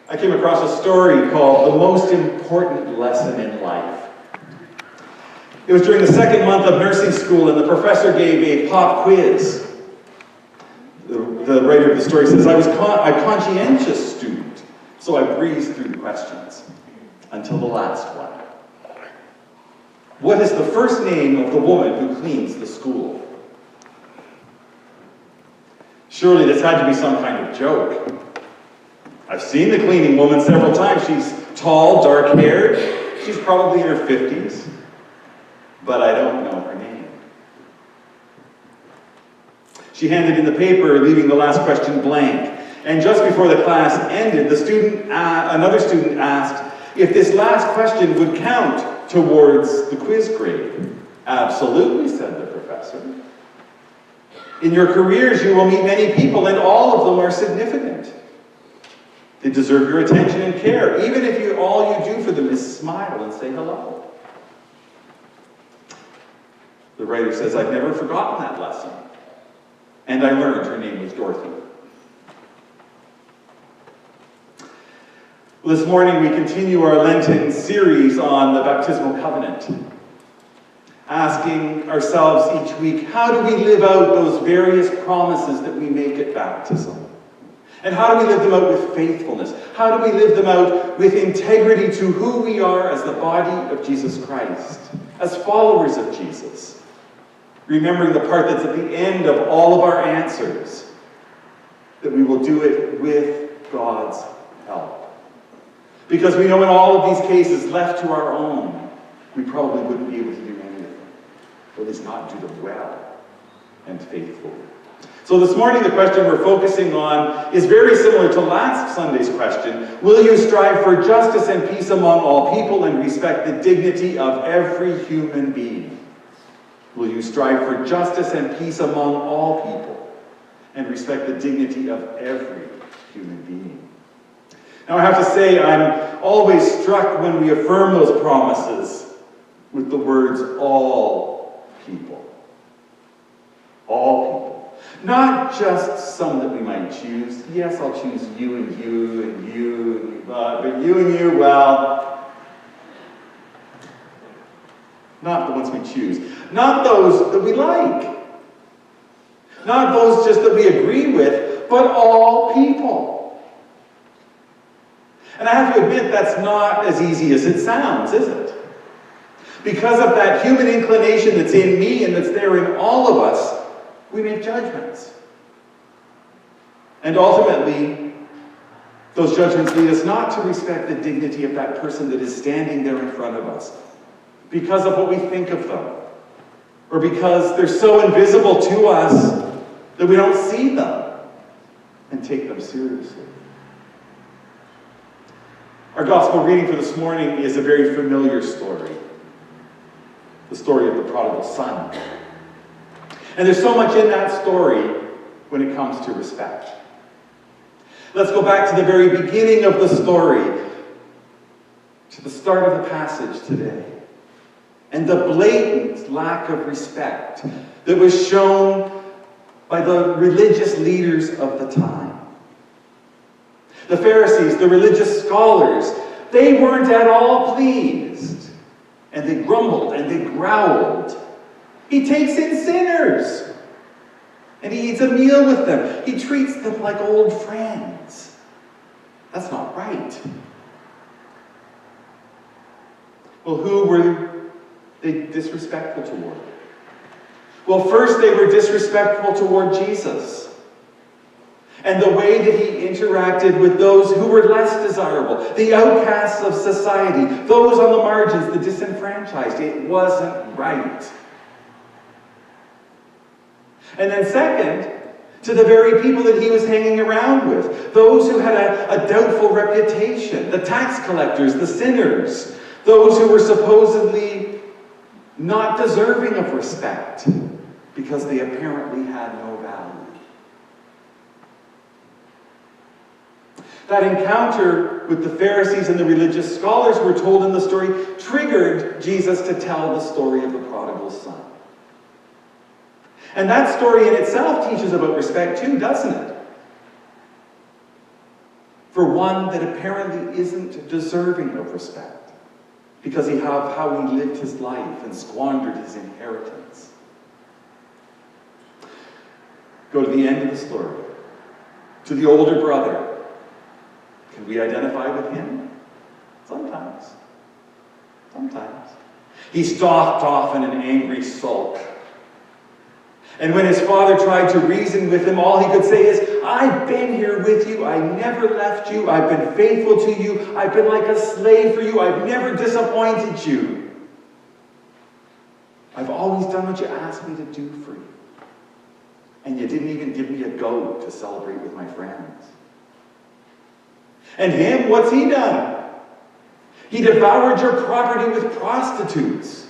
I came across a story called The Most Important Lesson in Life. It was during the second month of nursing school, and the professor gave a pop quiz. The writer of the story says, I was a conscientious student, so I breezed through the questions until the last one. What is the first name of the woman who cleans the school? Surely this had to be some kind of joke. I've seen the cleaning woman several times. She's tall, dark-haired. She's probably in her 50s. But I don't know her name. She handed in the paper, leaving the last question blank. And just before the class ended, another student asked if this last question would count towards the quiz grade. Absolutely, said the professor. In your careers, you will meet many people, and all of them are significant. They deserve your attention and care, even if all you do for them is smile and say hello. The writer says, I've never forgotten that lesson. And I learned her name was Dorothy. Well, this morning we continue our Lenten series on the baptismal covenant, asking ourselves each week, how do we live out those various promises that we make at baptism? And how do we live them out with faithfulness? How do we live them out with integrity to who we are as the body of Jesus Christ, as followers of Jesus? Remembering the part that's at the end of all of our answers, that we will do it with God's help. Because we know in all of these cases, left to our own, we probably wouldn't be able to do any of them, or at least not do them well and faithfully. So this morning, the question we're focusing on is very similar to last Sunday's question. Will you strive for justice and peace among all people and respect the dignity of every human being? Will you strive for justice and peace among all people and respect the dignity of every human being? Now I have to say, I'm always struck when we affirm those promises with the words, all people. All people. Not just some that we might choose. Yes, I'll choose you and you and you and you, but you and you, well, not the ones we choose. Not those that we like. Not those just that we agree with, but all people. And I have to admit, that's not as easy as it sounds, is it? Because of that human inclination that's in me and that's there in all of us, we make judgments. And ultimately, those judgments lead us not to respect the dignity of that person that is standing there in front of us because of what we think of them, or because they're so invisible to us that we don't see them and take them seriously. Our gospel reading for this morning is a very familiar story. The story of the prodigal son. And there's so much in that story when it comes to respect. Let's go back to the very beginning of the story, to the start of the passage today, and the blatant lack of respect that was shown by the religious leaders of the time. The Pharisees, the religious scholars, they weren't at all pleased, and they grumbled and they growled. He takes in sinners, and he eats a meal with them. He treats them like old friends. That's not right. Well, who were they disrespectful toward? Well, first they were disrespectful toward Jesus, and the way that he interacted with those who were less desirable, the outcasts of society, those on the margins, the disenfranchised. It wasn't right. And then second, to the very people that he was hanging around with, those who had a doubtful reputation, the tax collectors, the sinners, those who were supposedly not deserving of respect because they apparently had no value. That encounter with the Pharisees and the religious scholars, we're told in the story, triggered Jesus to tell the story of the prodigal son. And that story in itself teaches about respect too, doesn't it? for one that apparently isn't deserving of respect because of how he lived his life and squandered his inheritance. Go to the end of the story, to the older brother. Can we identify with him? Sometimes. Sometimes. He stalked off in an angry sulk. And when his father tried to reason with him, all he could say is, I've been here with you. I never left you. I've been faithful to you. I've been like a slave for you. I've never disappointed you. I've always done what you asked me to do for you. And you didn't even give me a goat to celebrate with my friends. And him, what's he done? He devoured your property with prostitutes.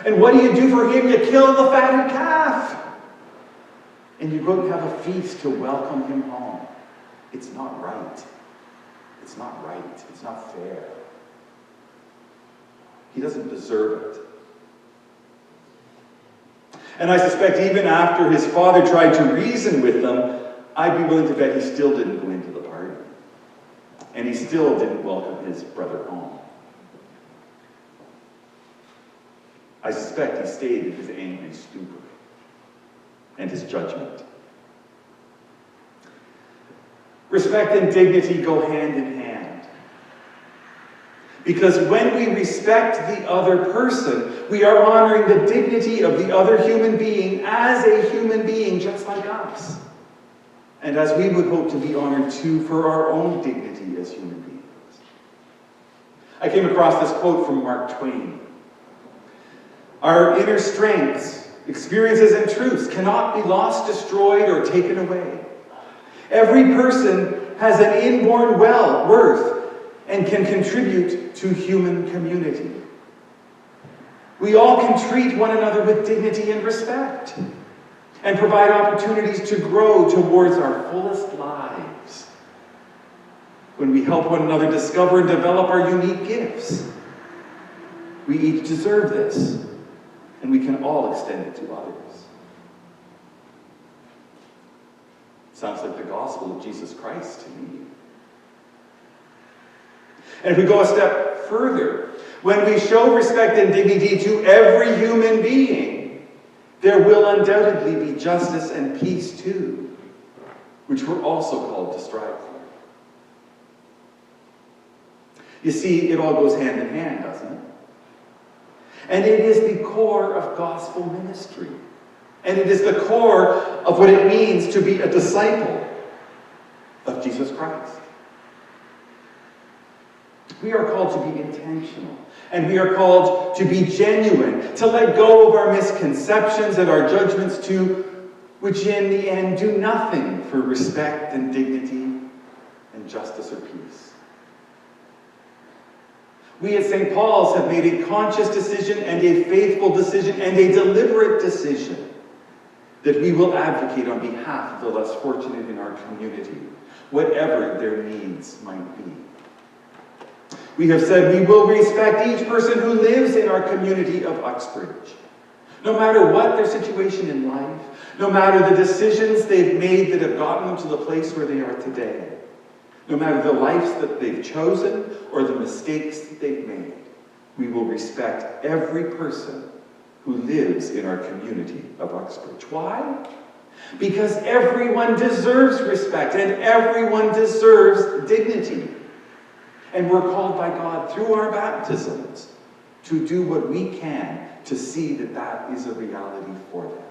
And what do for him? You kill the fatted calf. And you go and have a feast to welcome him home. It's not right. It's not right. It's not fair. He doesn't deserve it. And I suspect even after his father tried to reason with them, I'd be willing to bet he still didn't go into the party. And he still didn't welcome his brother home. I suspect he stayed in his angry stupor and his judgment. Respect and dignity go hand in hand. Because when we respect the other person, we are honoring the dignity of the other human being as a human being just like us. And as we would hope to be honored too for our own dignity as human beings. I came across this quote from Mark Twain. Our inner strengths, experiences, and truths cannot be lost, destroyed, or taken away. Every person has an inborn worth and can contribute to human community. We all can treat one another with dignity and respect and provide opportunities to grow towards our fullest lives. When we help one another discover and develop our unique gifts, we each deserve this. And we can all extend it to others. Sounds like the gospel of Jesus Christ to me. And if we go a step further, when we show respect and dignity to every human being, there will undoubtedly be justice and peace too, which we're also called to strive for. You see, it all goes hand in hand, doesn't it? And it is the core of gospel ministry. And it is the core of what it means to be a disciple of Jesus Christ. We are called to be intentional. And we are called to be genuine, to let go of our misconceptions and our judgments too, which in the end do nothing for respect and dignity and justice or peace. We at St. Paul's have made a conscious decision and a faithful decision and a deliberate decision that we will advocate on behalf of the less fortunate in our community, whatever their needs might be. We have said we will respect each person who lives in our community of Uxbridge, no matter what their situation in life, no matter the decisions they've made that have gotten them to the place where they are today. No matter the lives that they've chosen or the mistakes that they've made, we will respect every person who lives in our community of Uxbridge. Why? Because everyone deserves respect and everyone deserves dignity. And we're called by God through our baptisms to do what we can to see that that is a reality for them.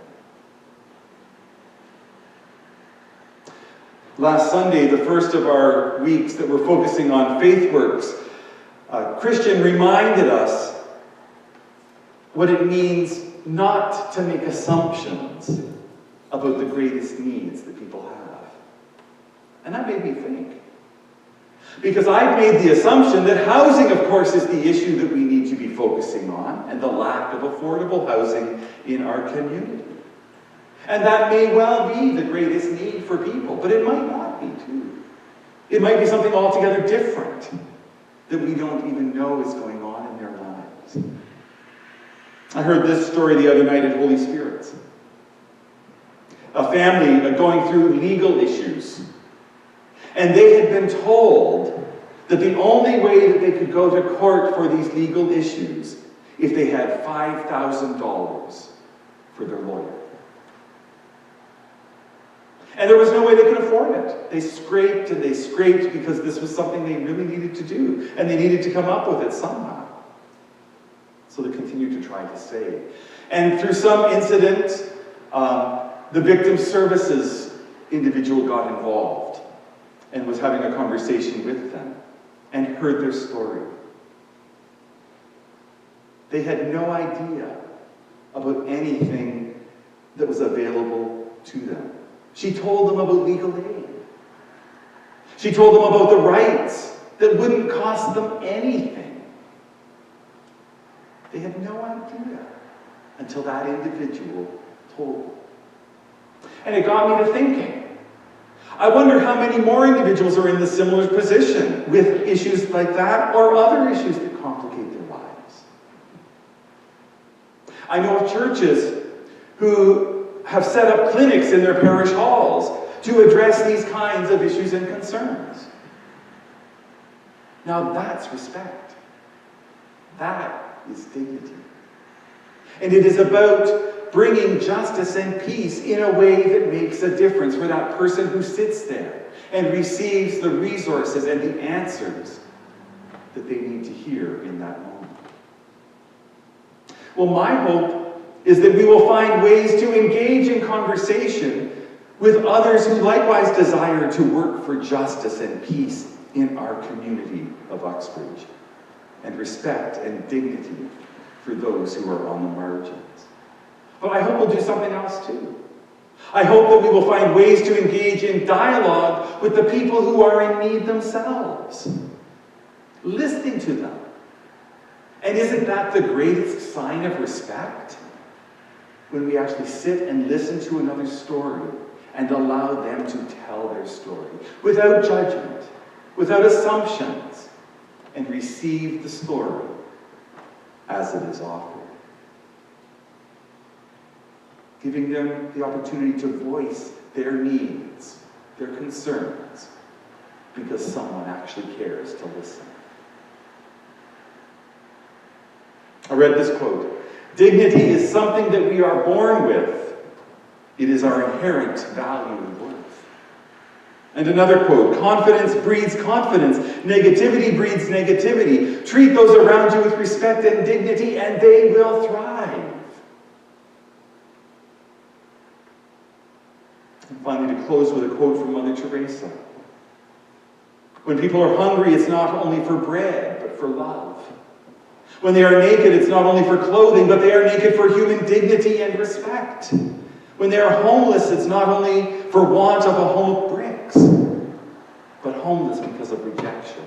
Last Sunday, the first of our weeks that we're focusing on faith works, Christian reminded us what it means not to make assumptions about the greatest needs that people have. And that made me think. Because I've made the assumption that housing, of course, is the issue that we need to be focusing on, and the lack of affordable housing in our community. And that may well be the greatest need for people, but it might not be too. It might be something altogether different that we don't even know is going on in their lives. I heard this story the other night at Holy Spirit's. A family going through legal issues. And they had been told that the only way that they could go to court for these legal issues if they had $5,000 for their lawyer. And there was no way they could afford it. They scraped and they scraped because this was something they really needed to do, and they needed to come up with it somehow. So they continued to try to save. And through some incident, the victim services individual got involved and was having a conversation with them and heard their story. They had no idea about anything that was available to them. She told them about legal aid. She told them about the rights that wouldn't cost them anything. They had no idea until that individual told them. And it got me to thinking. I wonder how many more individuals are in the similar position with issues like that or other issues that complicate their lives. I know of churches who have set up clinics in their parish halls to address these kinds of issues and concerns. Now that's respect. That is dignity. And it is about bringing justice and peace in a way that makes a difference for that person who sits there and receives the resources and the answers that they need to hear in that moment. Well, my hope is that we will find ways to engage in conversation with others who likewise desire to work for justice and peace in our community of Uxbridge, and respect and dignity for those who are on the margins. But I hope we'll do something else too. I hope that we will find ways to engage in dialogue with the people who are in need themselves, listening to them. And isn't that the greatest sign of respect? When we actually sit and listen to another's story and allow them to tell their story without judgment, without assumptions, and receive the story as it is offered. Giving them the opportunity to voice their needs, their concerns, because someone actually cares to listen. I read this quote: "Dignity is something that we are born with. It is our inherent value and worth." And another quote: "Confidence breeds confidence. Negativity breeds negativity. Treat those around you with respect and dignity, and they will thrive." And finally, to close with a quote from Mother Teresa: "When people are hungry, it's not only for bread, but for love. When they are naked, it's not only for clothing, but they are naked for human dignity and respect. When they are homeless, it's not only for want of a home of bricks, but homeless because of rejection."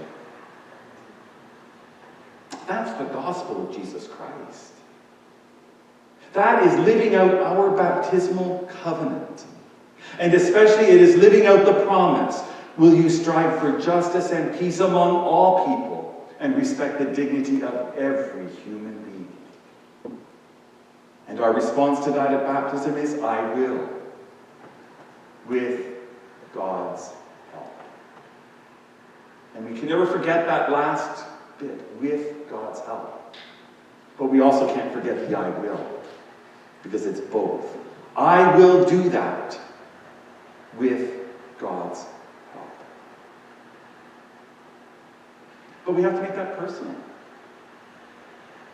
That's the gospel of Jesus Christ. That is living out our baptismal covenant. And especially it is living out the promise: will you strive for justice and peace among all people and respect the dignity of every human being? And our response to that at baptism is, I will, with God's help. And we can never forget that last bit, with God's help. But we also can't forget the I will, because it's both. I will do that with God's help. But we have to make that personal.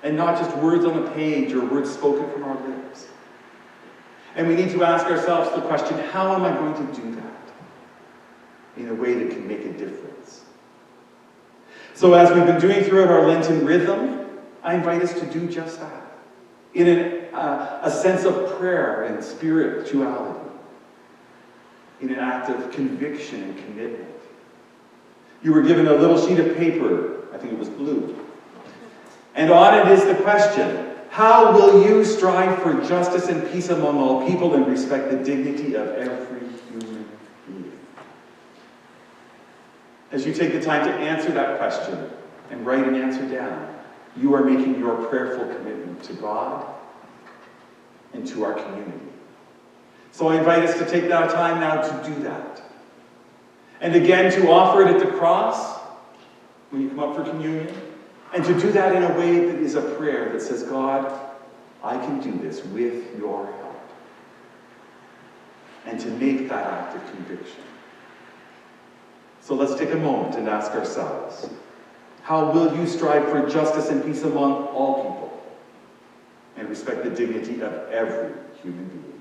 And not just words on a page or words spoken from our lips. And we need to ask ourselves the question, how am I going to do that in a way that can make a difference? So as we've been doing throughout our Lenten rhythm, I invite us to do just that. In a sense of prayer and spirituality. In an act of conviction and commitment. You were given a little sheet of paper, I think it was blue. And on it is the question: how will you strive for justice and peace among all people and respect the dignity of every human being? As you take the time to answer that question and write an answer down, you are making your prayerful commitment to God and to our community. So I invite us to take that time now to do that. And again, to offer it at the cross when you come up for communion. And to do that in a way that is a prayer that says, God, I can do this with your help. And to make that act of conviction. So let's take a moment and ask ourselves, how will you strive for justice and peace among all people and respect the dignity of every human being?